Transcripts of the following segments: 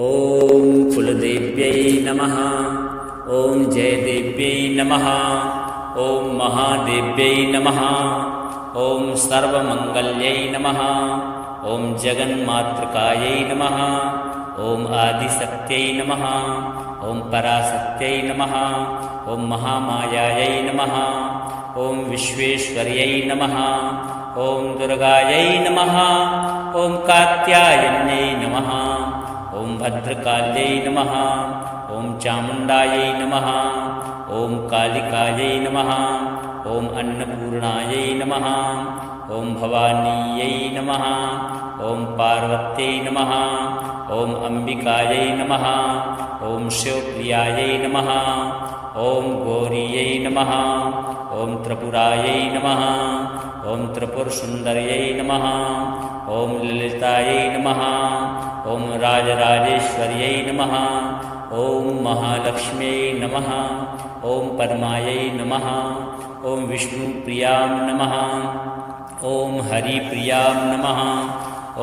ॐ कुलदेव्यै नमः। ॐ जयदेव्यै नमः। ॐ महादेव्यै नमः। ॐ सर्वमङ्गल्यै नमः। ॐ जगन्मातृकायै नमः। ॐ आदिशक्त्यै नमः। ॐ पराशक्त्यै नमः। ॐ महामायायै नमः। ॐ विश्वेश्वर्यै नमः। ॐ दुर्गायै नमः। ॐ कात्यायन्यै नमः। ॐ भद्रकाल्यै नमः। ॐ चामुण्डायै नमः। ॐ कालिकायै नमः। ॐ अन्नपूर्णायै नमः। ॐ भवानीयै नमः। ॐ पार्वत्यै नमः। ॐ अम्बिकायै नमः। ॐ शिवप्रियायै नमः। ॐ गौरीयै नमः। ॐ त्रिपुरायै नमः। ॐ त्रिपुरसुन्दर्यै नमः। ॐ ललितायै नमः। ॐ राजराजेश्वर्यै नमः। ॐ महालक्ष्म्यै नमः। ॐ पद्मायै नमः। ॐ विष्णुप्रियां नमः। ॐ हरिप्रियां नमः।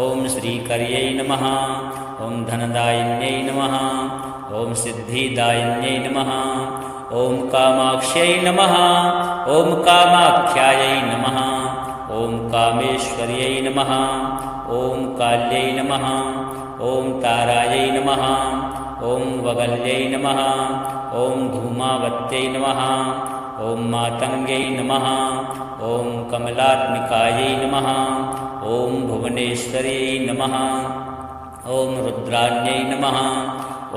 ॐ श्रीकर्यै नमः। ॐ धनदायिन्यै नमः। ॐ सिद्धिदायिन्यै नमः। ॐ कामाक्ष्यै नमः। ॐ कामाख्यायै नमः। ॐ कामेश्वर्यै नमः। ॐ काल्यै नमः। ॐ तारायै नमः। ॐ वगल्यै नमः। ॐ धूमावत्यै नमः। ॐ मातङ्ग्यै नमः। ॐ कमलात्मिकायै नमः। ॐ भुवनेश्वर्यै नमः। ॐ रुद्राण्यै नमः।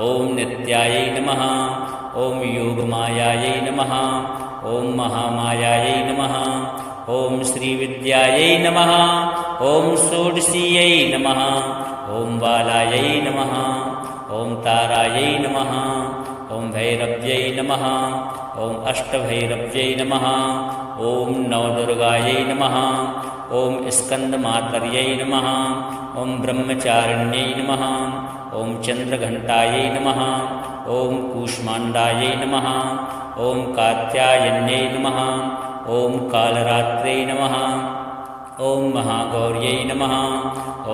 ॐ नित्यायै नमः। ॐ योगमायायै नमः। ॐ महामायायै नमः। ॐ श्रीविद्यायै नमः। ॐ षोडशीयै नमः। ॐ बालायै नमः। ॐ तारायै नमः। ॐ भैरव्यै नमः। ॐ अष्टभैरव्यै नमः। ॐ नवदुर्गायै नमः। ॐ स्कन्दमातर्यै नमः। ॐ ब्रह्मचारिण्यै नमः। ॐ चन्द्रघण्टायै नमः। ॐ कूष्माण्डायै नमः। ॐ कात्यायन्यै नमः। ॐ कालरात्रै नमः। ॐ महागौर्यै नमः।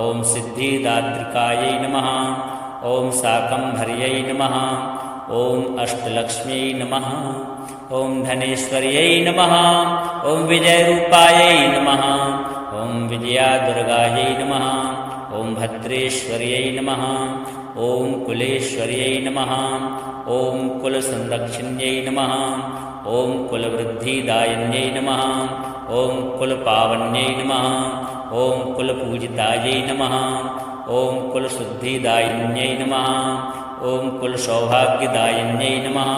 ॐ सिद्धिदात्रिकायै नमः। ॐ शाकम्भर्यै नमः। ॐ अष्टलक्ष्म्यै नमः। ॐ धनेश्वर्यै नमः। ॐ विजयरूपायै नमः। ॐ विजयादुर्गायै नमः। ॐ भद्रेश्वर्यै नमः। ॐ कुलेश्वर्यै नमः। ॐ कुलसंरक्षिण्यै नमः। ॐ कुलवृद्धिदायिन्यै नमः। ॐ कुलपावन्यै नमः। ॐ कुलपूजितायै नमः। ॐ कुलशुद्धिदायिन्यै नमः। ॐ कुलसौभाग्यदायिन्यै नमः।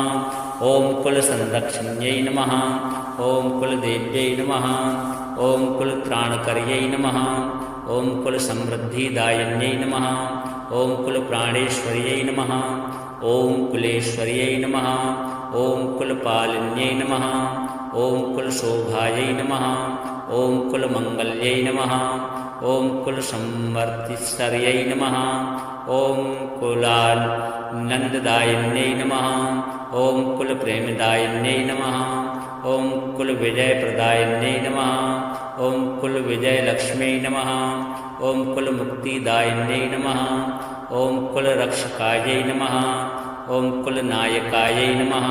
ॐ कुलसंरक्षिण्यै नमः। ॐ कुलदेव्यै नमः। ॐ कुलत्राणकर्यै नमः। ॐ कुलसमृद्धिदायिन्यै नमः। ॐ कुलप्राणेश्वर्यै नमः। ॐ कुलेश्वर्यै नमः। ॐ कुलपालिन्यै नमः। ॐ कुलशोभायै नमः। ॐ कुलमङ्गल्यै नमः। ॐ कुलसंवर्तिस्वर्यै नमः। ॐ कुलानन्ददायिन्यै नमः। ॐ कुलप्रेमदायिन्यै नमः। ॐ कुलविजयप्रदायिन्यै नमः। ॐ कुलविजयलक्ष्म्यै नमः। ॐ कुलमुक्तिदायिन्यै नमः। ॐ कुलरक्षकायै नमः। ॐ कुलनायकायै नमः।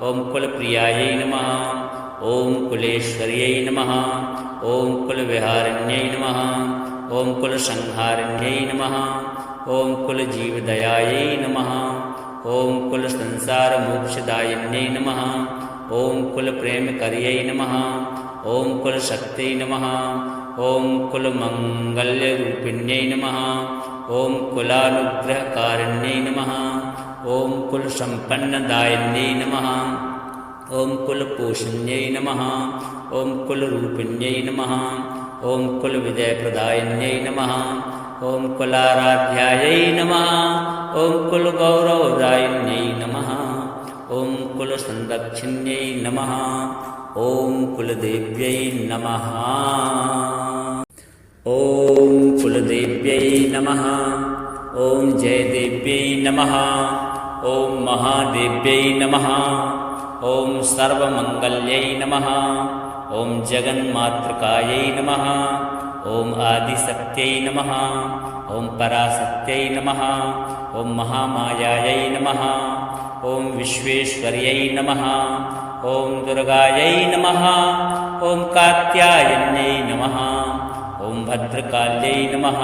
ॐ कुलप्रियायै नमः। ॐ कुलेश्वर्यै नमः। ॐ कुलविहारिण्यै नमः। ॐ कुलसंहारिण्यै नमः। ॐ कुलजीवदयायै नमः। ॐ कुलसंसारमोक्षदायिन्यै नमः। ॐ कुलप्रेमकर्यै नमः। ॐ कुलशक्त्यै नमः। ॐ कुलमङ्गल्यरूपिण्यै नमः। ॐ कुलानुग्रहकारिण्यै नमः। ॐ कुलसम्पन्नदायिन्यै नमः। ॐ कुलपोषण्यै नमः। ॐ कुलरूपिण्यै नमः। ॐ कुलविजयप्रदायिन्यै नमः। ॐ कुलाराध्यायै नमः। ॐ कुलगौरवदायिन्यै नमः। ॐ कुलसंरक्षिण्यै नमः। ॐ कुलदेव्यै नमः। ॐ कुलदेव्यै नमः। ॐ जयदेव्यै नमः। ॐ महादेव्यै नमः। ॐ सर्वमङ्गल्यै नमः। ॐ जगन्मातृकायै नमः। ॐ आदिशक्त्यै नमः। ॐ पराशक्त्यै नमः ॐ महामायायै नमः ॐ विश्वेश्वर्यै नमः ॐ दुर्गायै नमः ॐ कात्यायन्यै नमः ॐ भद्रकाल्यै नमः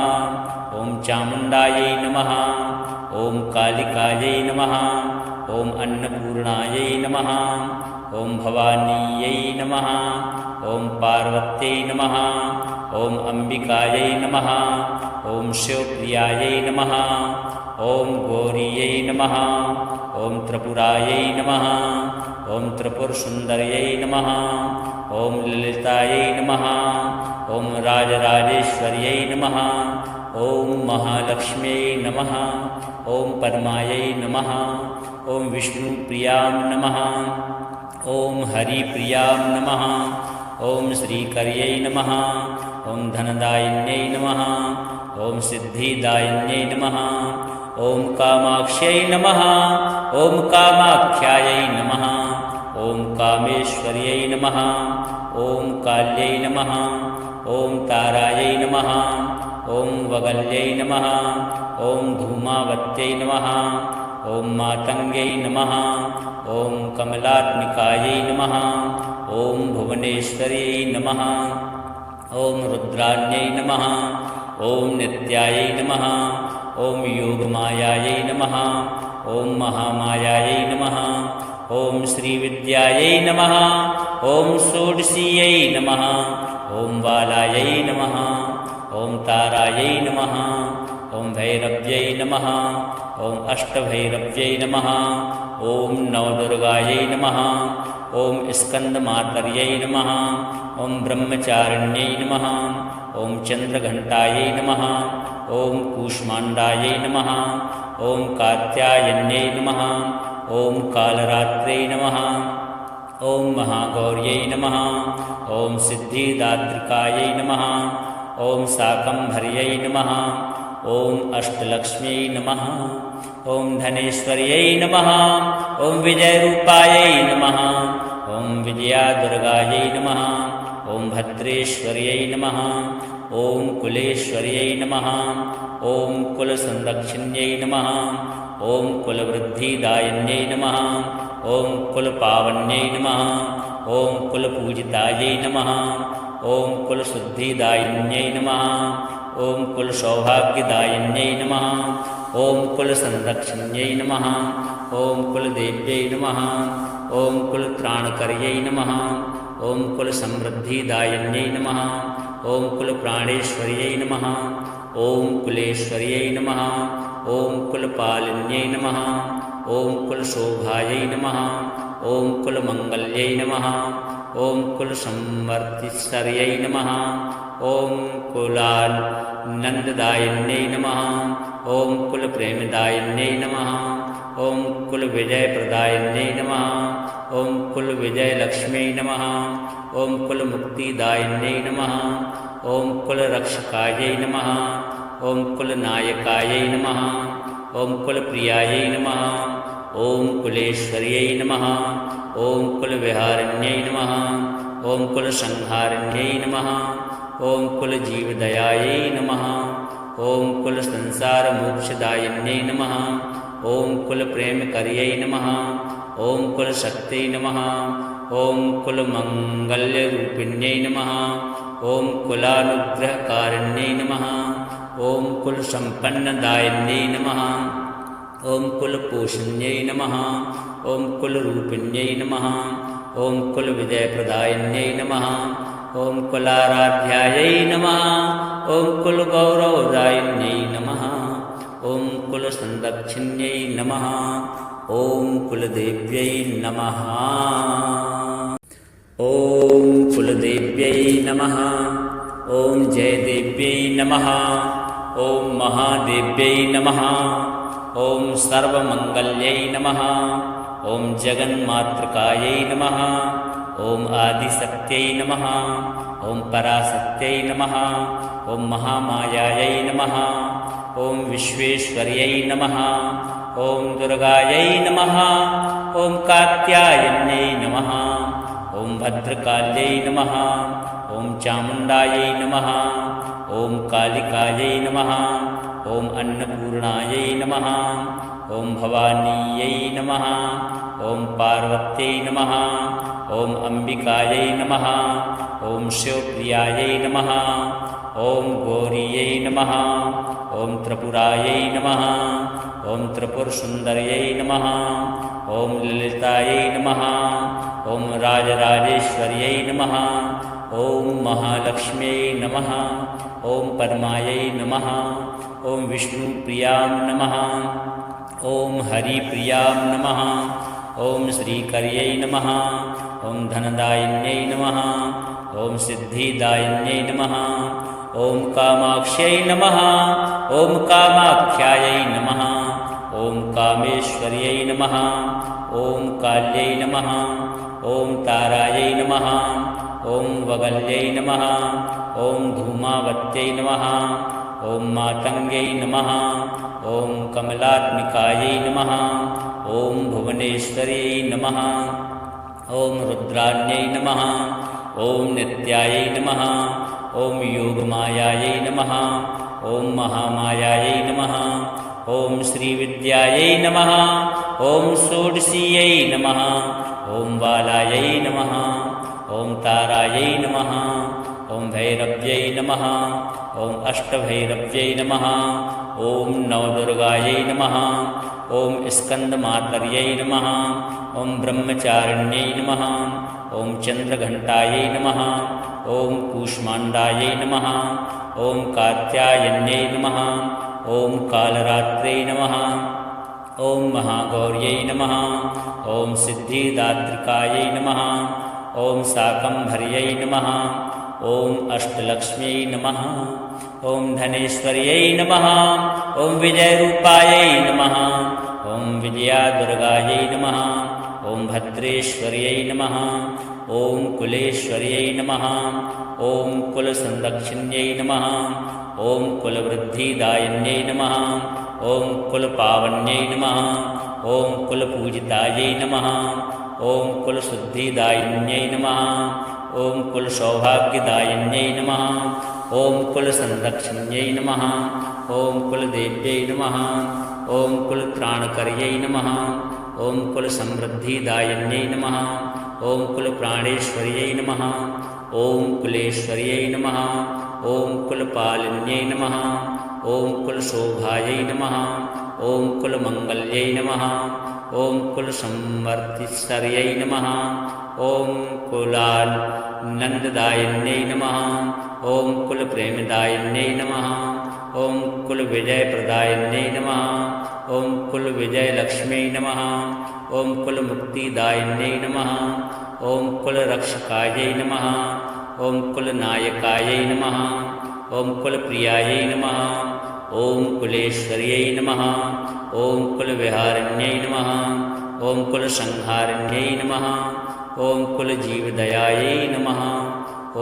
ॐ चामुण्डायै नमः ॐ कालिकायै नमः ॐ अन्नपूर्णायै नमः ॐ भवानीयै नमः ॐ पार्वत्यै नमः ॐ अम्बिकायै नमः ॐ शिवप्रियायै नमः ॐ गौरीयै नमः ॐ त्रिपुरायै नमः ॐ त्रिपुरसुन्दर्यै नमः ॐ ललितायै नमः ॐ राजराजेश्वर्यै नमः ॐ महालक्ष्म्यै नमः ॐ पद्मायै नमः ॐ विष्णुप्रियां नमः ॐ हरिप्रियां नमः ॐ श्रीकर्यै नमः ॐ धनदायिन्यै नमः ॐ सिद्धिदायिन्यै नमः ॐ कामाक्ष्यै नमः ॐ कामाख्यायै नमः ॐ कामेश्वर्यै नमः ॐ काल्यै नमः ॐ तारायै नमः ॐ वगल्यै नमः ॐ धूमावत्यै नमः ॐ मातङ्ग्यै नमः ॐ कमलात्मिकायै नमः ॐ भुवनेश्वर्यै नमः ॐ रुद्राण्यै नमः ॐ नित्यायै नमः ॐ योगमायायै नमः ॐ महामायायै नमः ॐ श्रीविद्यायै नमः ॐ षोडशीयै नमः ॐ बालायै नमः ॐ तारायै नमः ॐ भैरव्यै नमः ॐ अष्टभैरव्यै नमः ॐ नवदुर्गायै नमः ॐ स्कन्दमातर्यै नमः ॐ ब्रह्मचारिण्यै नमः ॐ चन्द्रघण्टायै नमः ॐ कूष्माण्डायै नमः ॐ कात्यायन्यै नमः ॐ कालरात्रै नमः ॐ महागौर्यै नमः ॐ सिद्धिदात्रिकायै नमः ॐ शाकम्भर्यै नमः ॐ अष्टलक्ष्म्यै नमः ॐ धनेश्वर्यै नमः ॐ विजयरूपायै नमः ॐ विजयादुर्गायै नमः ॐ भद्रेश्वर्यै नमः ॐ कुलेश्वर्यै नमः ॐ कुलसंरक्षिण्यै नमः ॐ कुलवृद्धिदायिन्यै नमः ॐ कुलपावन्यै नमः ॐ कुलपूजितायै नमः ॐ कुलशुद्धिदायिन्यै नमः ॐ कुलसौभाग्यदायिन्यै नमः ॐ कुलसंरक्षिण्यै नमः ॐ कुलदेव्यै नमः ॐ कुलत्राणकर्यै नमः ॐ कुलसमृद्धिदायिन्यै नमः ॐ कुलप्राणेश्वर्यै नमः ॐ कुलेश्वर्यै नमः ॐ कुलपालिन्यै नमः ॐ कुलशोभायै नमः ॐ कुलमङ्गल्यै नमः ॐ कुलसंवर्तिश्वर्यै नमः ॐ कुलानन्ददायिन्यै नमः ॐ कुलप्रेमदायिन्यै नमः ॐ कुलविजयप्रदायिन्यै नमः ॐ कुलविजयलक्ष्म्यै नमः ॐ कुलमुक्तिदायिन्यै नमः ॐ कुलरक्षकायै नमः ॐ कुलनायकायै नमः ॐ कुलप्रियायै नमः ॐ कुलेश्वर्यै नमः ॐ कुलविहारिण्यै नमः ॐ कुलसंहारिण्यै नमः ॐ कुलजीवदयायै नमः ॐ कुलसंसारमोक्षदायिन्यै नमः ॐ कुलप्रेमकर्यै नमः ॐ कुलशक्त्यै नमः ॐ कुलमङ्गल्यरूपिण्यै नमः ॐ कुलानुग्रहकारिण्यै नमः ॐ कुलसम्पन्नदायिन्यै नमः ॐ कुलपोषण्यै नमः ॐ कुलरूपिण्यै नमः ॐ कुलविजयप्रदायिन्यै नमः ॐ कुलाराध्यायै नमः ॐ कुलगौरवदायिन्यै नमः ॐ कुलसंरक्षिण्यै नमः ॐ कुलदेव्यै नमः ॐ कुलदेव्यै नमः ॐ जयदेव्यै नमः ॐ महादेव्यै नमः ॐ सर्वमङ्गल्यै नमः ॐ जगन्मातृकायै नमः ॐ आदिशक्त्यै नमः ॐ पराशक्त्यै नमः ॐ महामायायै नमः ॐ विश्वेश्वर्यै नमः ॐ दुर्गायै नमः ॐ कात्यायन्यै नमः ॐ भद्रकाल्यै नमः ॐ चामुण्डायै नमः ॐ कालिकायै नमः ॐ अन्नपूर्णायै नमः ॐ भवानीयै नमः ॐ पार्वत्यै नमः ॐ अम्बिकायै नमः ॐ शिवप्रियायै नमः ॐ गौरीयै नमः ॐ त्रिपुरायै नमः ॐ त्रिपुरसुन्दर्यै नमः ॐ ललितायै नमः ॐ राजराजेश्वर्यै नमः ॐ महालक्ष्म्यै नमः ॐ पद्मायै नमः ॐ विष्णुप्रियां नमः ॐ हरिप्रियां नमः ॐ श्रीकर्यै नमः ॐ धनदायिन्यै नमः ॐ सिद्धिदायिन्यै नमः ॐ कामाक्ष्यै नमः ॐ कामाख्यायै नमः ॐ कामेश्वर्यै नमः ॐ काल्यै नमः ॐ तारायै नमः ॐ वगल्यै नमः ॐ धूमावत्यै नमः ॐ मातङ्ग्यै नमः ॐ कमलात्मिकायै नमः ॐ भुवनेश्वर्यै नमः ॐ रुद्राण्यै नमः ॐ नित्यायै नमः ॐ योगमायायै नमः ॐ महामायायै नमः ॐ श्रीविद्यायै नमः ॐ षोडशीयै नमः ॐ बालायै नमः ॐ तारायै नमः ॐ भैरव्यै नमः ॐ अष्टभैरव्यै नमः ॐ नवदुर्गायै नमः ॐ स्कन्दमातर्यै नमः ॐ ब्रह्मचारिण्यै नमः ॐ चन्द्रघण्टायै नमः ॐ कूष्माण्डायै नमः ॐ कात्यायन्यै नमः ॐ कालरात्रै नमः ॐ महागौर्यै नमः ॐ सिद्धिदात्रिकायै नमः ॐ शाकम्भर्यै नमः ॐ अष्टलक्ष्म्यै नमः ॐ धनेश्वर्यै नमः ॐ विजयरूपायै नमः ॐ विजयादुर्गायै नमः ॐ भद्रेश्वर्यै नमः ॐ कुलेश्वर्यै नमः ॐ कुलसंरक्षिण्यै नमः ॐ कुलवृद्धिदायिन्यै नमः ॐ कुलपावन्यै नमः ॐ कुलपूजितायै नमः ॐ कुलशुद्धिदायिन्यै नमः ॐ कुलसौभाग्यदायिन्यै नमः ॐ कुलसंरक्षिण्यै नमः ॐ कुलदेव्यै नमः ॐ कुलत्राणकर्यै नमः ॐ कुलसमृद्धिदायिन्यै नमः ॐ कुलप्राणेश्वर्यै नमः ॐ कुलेश्वर्यै नमः ॐ कुलपालिन्यै नमः ॐ कुलशोभायै नमः ॐ कुलमङ्गल्यै नमः ॐ कुलसंवर्तिस्वर्यै नमः ॐ कुलानन्ददायिन्यै नमः ॐ कुलप्रेमदायिन्यै नमः ॐ कुलविजयप्रदायिन्यै नमः ॐ कुलविजयलक्ष्म्यै नमः ॐ कुलमुक्तिदायिन्यै नमः ॐ कुलरक्षकायै नमः ॐ कुलनायकायै नमः ॐ कुलप्रियायै नमः ॐ कुलेश्वर्यै नमः ॐ कुलविहारिण्यै नमः ॐ कुलसंहारिण्यै नमः ॐ कुलजीवदयायै नमः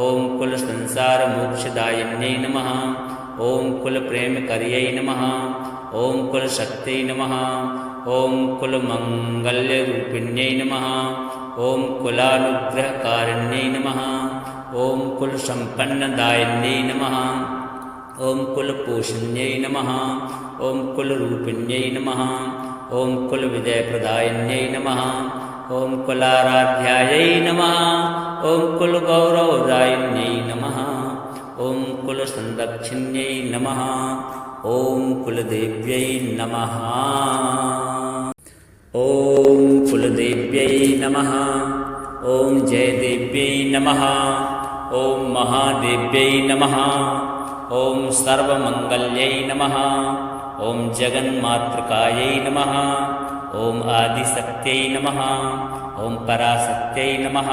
ॐ कुलसंसारमोक्षदायिन्यै नमः ॐ कुलप्रेमकर्यै नमः ॐ कुलशक्त्यै नमः ॐ कुलमङ्गल्यरूपिण्यै नमः ॐ कुलानुग्रहकारिण्यै नमः ॐ कुलसम्पन्नदायिन्यै नमः ॐ कुलपोषण्यै नमः ॐ कुलरूपिण्यै नमः ॐ कुलविजयप्रदायिन्यै नमः ॐ कुलाराध्यायै नमः ॐ कुलगौरवदायिन्यै नमः ॐ कुलसंरक्षिण्यै नमः ॐ कुलदेव्यै नमः ॐ कुलदेव्यै नमः ॐ जयदेव्यै नमः ॐ महादेव्यै नमः ॐ सर्वमङ्गल्यै नमः ॐ जगन्मातृकायै नमः ॐ आदिशक्त्यै नमः ॐ पराशक्त्यै नमः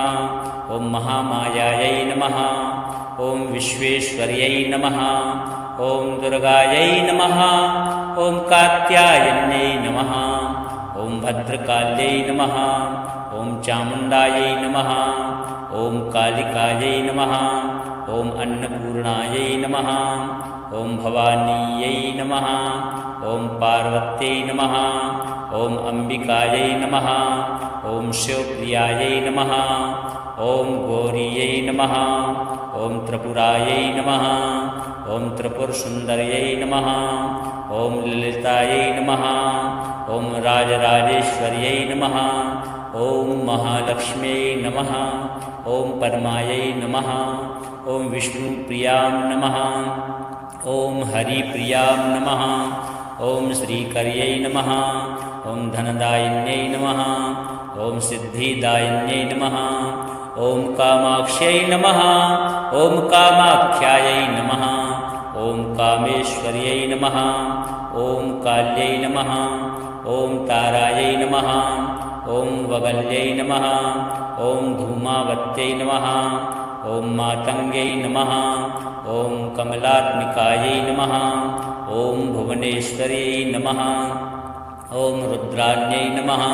ॐ महामायायै नमः ॐ विश्वेश्वर्यै नमः ॐ दुर्गायै नमः ॐ कात्यायन्यै नमः ॐ भद्रकाल्यै नमः ॐ चामुण्डायै नमः ॐ कालिकायै नमः ॐ अन्नपूर्णायै नमः ॐ भवानीयै नमः ॐ पार्वत्यै नमः ॐ अम्बिकायै नमः ॐ शिवप्रियायै नमः ॐ गौरीयै नमः ॐ त्रिपुरायै नमः ॐ त्रिपुरसुन्दर्यै नमः ॐ ललितायै नमः ॐ राजराजेश्वर्यै नमः ॐ महालक्ष्म्यै नमः ॐ पद्मायै नमः ॐ विष्णुप्रियां नमः ॐ हरिप्रियां नमः ॐ श्रीकर्यै नमः ॐ धनदायिन्यै नमः ॐ सिद्धिदायिन्यै नमः ॐ कामाक्ष्यै नमः ॐ कामाख्यायै नमः ॐ कामेश्वर्यै नमः ॐ काल्यै नमः ॐ तारायै नमः ॐ वगल्यै नमः ॐ धूमावत्यै नमः ॐ मातङ्ग्यै नमः ॐ कमलात्मिकायै नमः ॐ भुवनेश्वर्यै नमः ॐ रुद्राण्यै नमः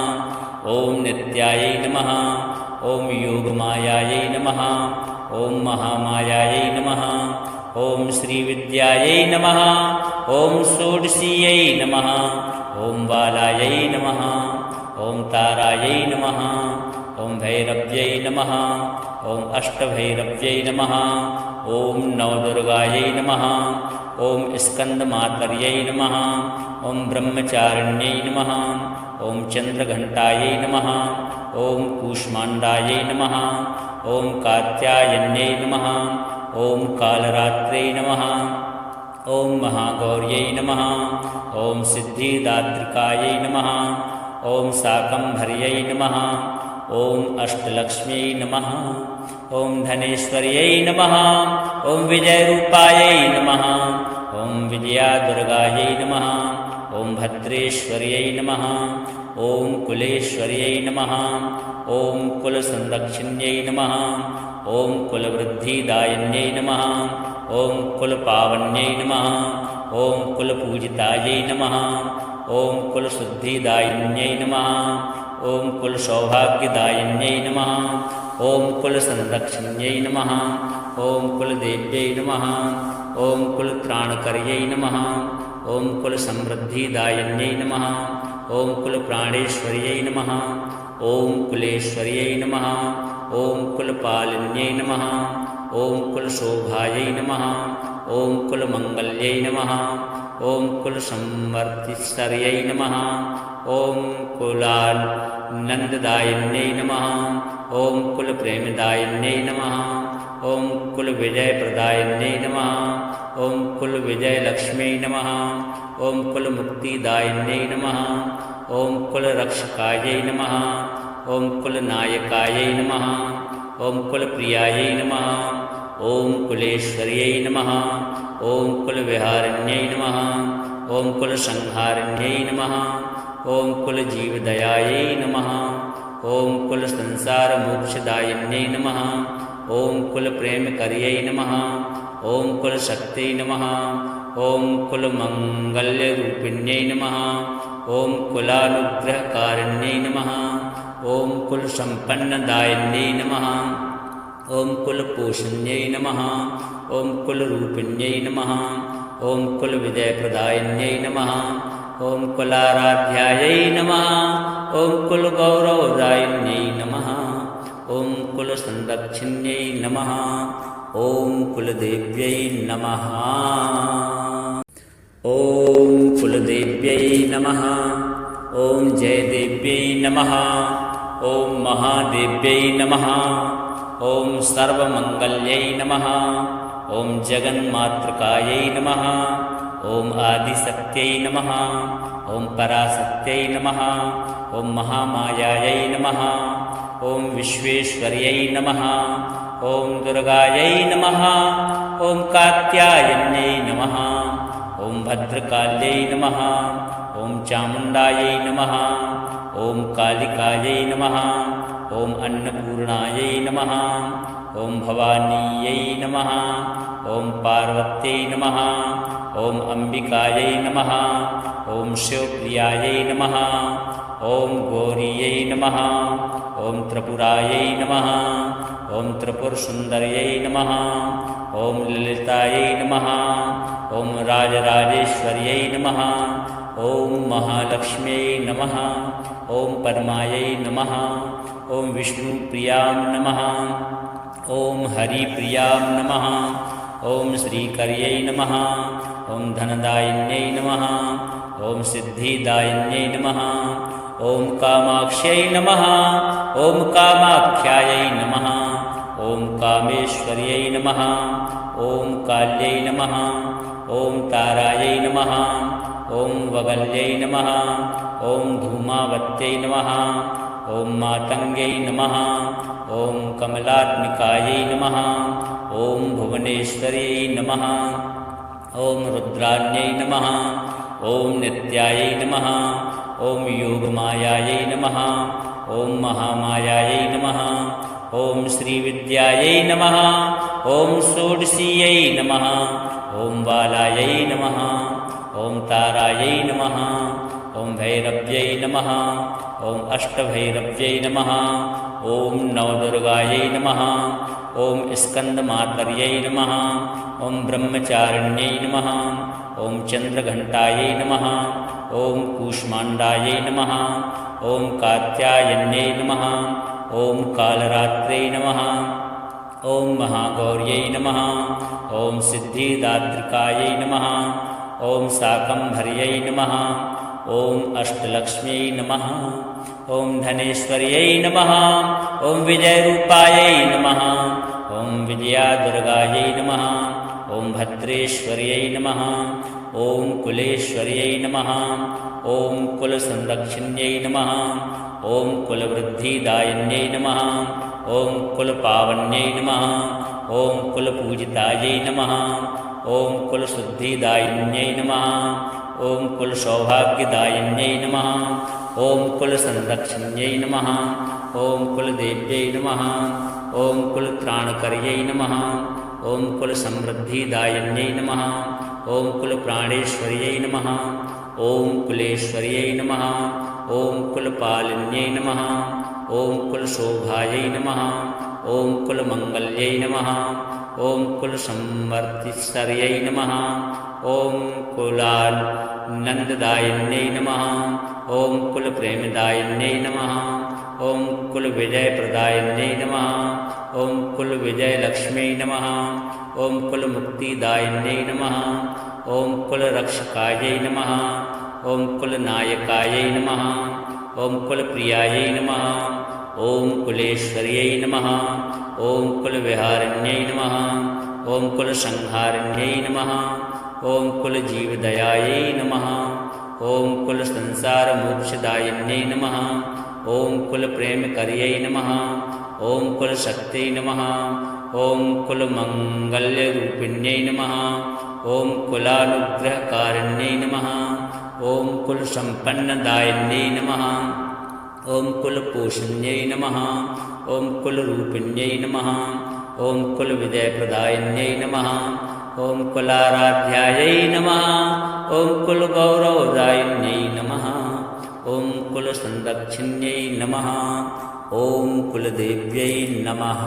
ॐ नित्यायै नमः ॐ योगमायायै नमः ॐ महामायायै नमः ॐ श्रीविद्यायै नमः ॐ षोडशीयै नमः ॐ बालायै नमः ॐ तारायै नमः ॐ भैरव्यै नमः ॐ अष्टभैरव्यै नमः ॐ नवदुर्गायै नमः ॐ स्कन्दमातर्यै नमः ॐ ब्रह्मचारिण्यै नमः ॐ चन्द्रघण्टायै नमः ॐ कूष्माण्डायै नमः ॐ कात्यायन्यै नमः ॐ कालरात्रै नमः ॐ महागौर्यै नमः ॐ सिद्धिदात्रिकायै नमः ॐ शाकम्भर्यै नमः ॐ अष्टलक्ष्म्यै नमः ॐ धनेश्वर्यै नमः ॐ विजयरूपायै नमः ॐ विजयादुर्गायै नमः ॐ भद्रेश्वर्यै नमः ॐ कुलेश्वर्यै नमः ॐ कुलसंरक्षिण्यै नमः ॐ कुलवृद्धिदायिन्यै नमः ॐ कुलपावन्यै नमः ॐ कुलपूजितायै नमः ॐ कुलशुद्धिदायिन्यै नमः ॐ कुलसौभाग्यदायिन्यै नमः ॐ कुलसंरक्षिण्यै नमः ॐ कुलदेव्यै नमः ॐ कुलत्राणकर्यै नमः ॐ कुलसमृद्धिदायिन्यै नमः ॐ कुलप्राणेश्वर्यै नमः ॐ कुलेश्वर्यै नमः ॐ कुलपालिन्यै नमः ॐ कुलशोभायै नमः ॐ कुलमङ्गल्यै नमः ॐ कुलसंवर्तिश्वर्यै नमः ॐ कुलानन्ददायिन्यै नमः ॐ कुलप्रेमदायिन्यै नमः ॐ कुलविजयप्रदायिन्यै नमः ॐ कुलविजयलक्ष्म्यै नमः ॐ कुलमुक्तिदायिन्यै नमः ॐ कुलरक्षकायै नमः ॐ कुलनायकायै नमः ॐ कुलप्रियायै नमः ॐ कुलेश्वर्यै नमः ॐ कुलविहारिण्यै नमः ॐ कुलसंहारिण्यै नमः ॐ कुलजीवदयायै नमः ॐ कुलसंसारमोक्षदायिन्यै नमः ॐ कुलप्रेमकर्यै नमः ॐ कुलशक्त्यै नमः ॐ कुलमङ्गल्यरूपिण्यै नमः ॐ कुलानुग्रहकारिण्यै नमः ॐ कुलसम्पन्नदायिन्यै नमः ॐ कुलपोषण्यै नमः ॐ कुलरूपिण्यै नमः ॐ कुलविजयप्रदायिन्यै नमः ॐ कुलाराध्यायै नमः ॐ कुलगौरवदायिन्यै नमः ॐ कुलसंरक्षिण्यै नमः ॐ कुलदेव्यै नमः ॐ कुलदेव्यै नमः ॐ जयदेव्यै नमः ॐ महादेव्यै नमः ॐ सर्वमङ्गल्यै नमः ॐ जगन्मातृकायै नमः ॐ आदिशक्त्यै नमः ॐ पराशक्त्यै नमः ॐ महामायायै नमः ॐ विश्वेश्वर्यै नमः ॐ दुर्गायै नमः ॐ कात्यायन्यै नमः ॐ भद्रकाल्यै नमः ॐ चामुण्डायै नमः ॐ कालिकायै नमः ॐ अन्नपूर्णायै नमः ॐ भवानीयै नमः ॐ पार्वत्यै नमः ॐ अम्बिकायै नमः ॐ शिवप्रियायै नमः ॐ गौरीयै नमः ॐ त्रिपुरायै नमः ॐ त्रिपुरसुन्दर्यै नमः ॐ ललितायै नमः ॐ राजराजेश्वर्यै नमः ॐ महालक्ष्म्यै नमः ॐ पद्मायै नमः ॐ विष्णुप्रियां नमः ॐ हरिप्रियां नमः ॐ श्रीकर्यै नमः ॐ धनदायिन्यै नमः ॐ सिद्धिदायिन्यै नमः ॐ कामाक्ष्यै नमः ॐ कामाख्यायै नमः ॐ कामेश्वर्यै नमः ॐ काल्यै नमः ॐ तारायै नमः ॐ वगल्यै नमः ॐ धूमावत्यै नमः ॐ मातङ्ग्यै नमः ॐ कमलात्मिकायै नमः ॐ भुवनेश्वर्यै नमः ॐ रुद्राण्यै नमः ॐ नित्यायै नमः ॐ योगमायायै नमः ॐ महामायायै नमः ॐ श्रीविद्यायै नमः ॐ षोडशीयै नमः ॐ बालायै नमः ॐ तारायै नमः ॐ भैरव्यै नमः ॐ अष्टभैरव्यै नमः ॐ नवदुर्गायै नमः ॐ स्कन्दमातर्यै नमः ॐ ब्रह्मचारिण्यै नमः ॐ चन्द्रघण्टायै नमः ॐ कूष्माण्डायै नमः ॐ कात्यायन्यै नमः ॐ कालरात्रै नमः ॐ महागौर्यै नमः ॐ सिद्धिदात्रिकायै नमः ॐ शाकम्भर्यै नमः ॐ अष्टलक्ष्म्यै नमः ॐ धनेश्वर्यै नमः ॐ विजयरूपायै नमः ॐ विजयादुर्गायै नमः ॐ भद्रेश्वर्यै नमः ॐ कुलेश्वर्यै नमः ॐ कुलसंरक्षिण्यै नमः ॐ कुलवृद्धिदायिन्यै नमः ॐ कुलपावन्यै नमः ॐ कुलपूजितायै नमः ॐ कुलशुद्धिदायिन्यै नमः ॐ कुलसौभाग्यदायिन्यै नमः ॐ कुलसंरक्षिण्यै नमः ॐ कुलदेव्यै नमः ॐ कुलत्राणकर्यै नमः ॐ कुलसमृद्धिदायिन्यै नमः ॐ कुलप्राणेश्वर्यै नमः ॐ कुलेश्वर्यै नमः ॐ कुलपालिन्यै नमः ॐ कुलशोभायै नमः ॐ कुलमङ्गल्यै नमः ॐ कुलसंवर्तिश्वर्यै नमः ॐ कुलानन्ददायिन्यै नमः ॐ कुलप्रेमदायिन्यै नमः ॐ कुलविजयप्रदायिन्यै नमः ॐ कुलविजयलक्ष्म्यै नमः ॐ कुलमुक्तिदायिन्यै नमः ॐ कुलरक्षकायै नमः ॐ कुलनायकायै नमः ॐ कुलप्रियायै नमः ॐ कुलेश्वर्यै नमः ॐ कुलविहारिण्यै नमः ॐ कुलसंहारिण्यै नमः ॐ कुलजीवदयायै नमः ॐ कुलसंसारमोक्षदायिन्यै नमः ॐ कुलप्रेमकर्यै नमः ॐ कुलशक्त्यै नमः ॐ कुलमङ्गल्यरूपिण्यै नमः ॐ कुलानुग्रहकारिण्यै नमः ॐ कुलसम्पन्नदायिन्यै नमः ॐ कुलपोषण्यै नमः ॐ कुलरूपिण्यै नमः ॐ कुलविजयप्रदायिन्यै नमः ॐ कुलाराध्यायै नमः ॐ कुलगौरवदायिन्यै नमः ॐ कुलसंरक्षिण्यै नमः ॐ कुलदेव्यै नमः।